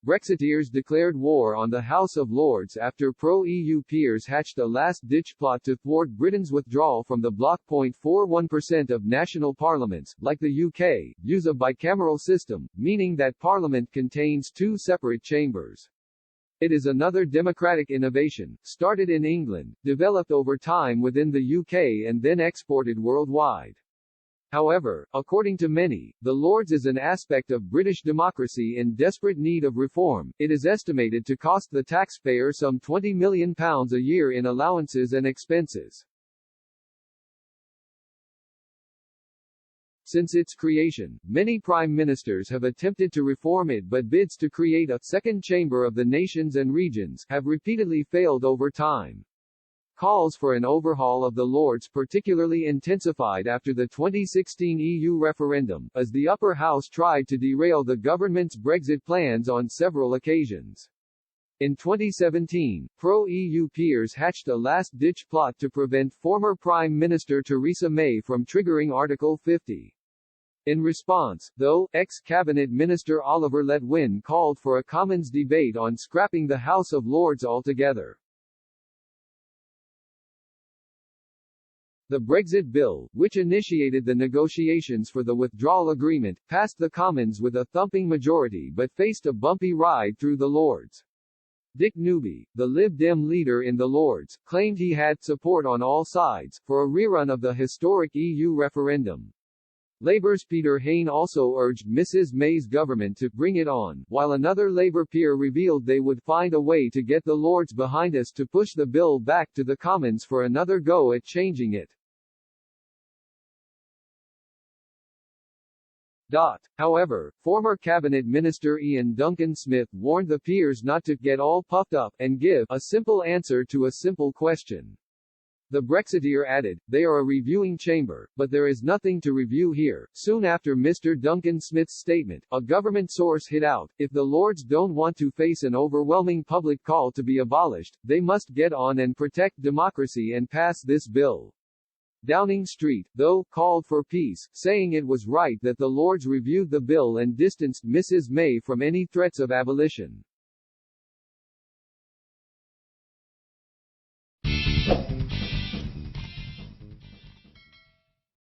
Brexiteers declared war on the House of Lords after pro-EU peers hatched a last-ditch plot to thwart Britain's withdrawal from the bloc. 41% of national parliaments, like the UK, use a bicameral system, meaning that Parliament contains two separate chambers. It is another democratic innovation, started in England, developed over time within the UK and then exported worldwide. However, according to many, the Lords is an aspect of British democracy in desperate need of reform. It is estimated to cost the taxpayer some £20 million a year in allowances and expenses. Since its creation, many prime ministers have attempted to reform it, but bids to create a second chamber of the nations and regions have repeatedly failed over time. Calls for an overhaul of the Lords particularly intensified after the 2016 EU referendum, as the upper house tried to derail the government's Brexit plans on several occasions. In 2017, pro-EU peers hatched a last-ditch plot to prevent former Prime Minister Theresa May from triggering Article 50. In response, though, ex-Cabinet Minister Oliver Letwin called for a Commons debate on scrapping the House of Lords altogether. The Brexit Bill, which initiated the negotiations for the withdrawal agreement, passed the Commons with a thumping majority but faced a bumpy ride through the Lords. Dick Newby, the Lib Dem leader in the Lords, claimed he had support on all sides, for a rerun of the historic EU referendum. Labour's Peter Hain also urged Mrs May's government to bring it on, while another Labour peer revealed they would find a way to get the Lords behind us to push the bill back to the Commons for another go at changing it. However, former Cabinet Minister Ian Duncan Smith warned the peers not to get all puffed up and give a simple answer to a simple question. The Brexiteer added, "They are a reviewing chamber, but there is nothing to review here." Soon after Mr. Duncan Smith's statement, a government source hit out, "If the Lords don't want to face an overwhelming public call to be abolished, they must get on and protect democracy and pass this bill." Downing Street, though, called for peace, saying it was right that the Lords reviewed the bill and distanced Mrs May from any threats of abolition.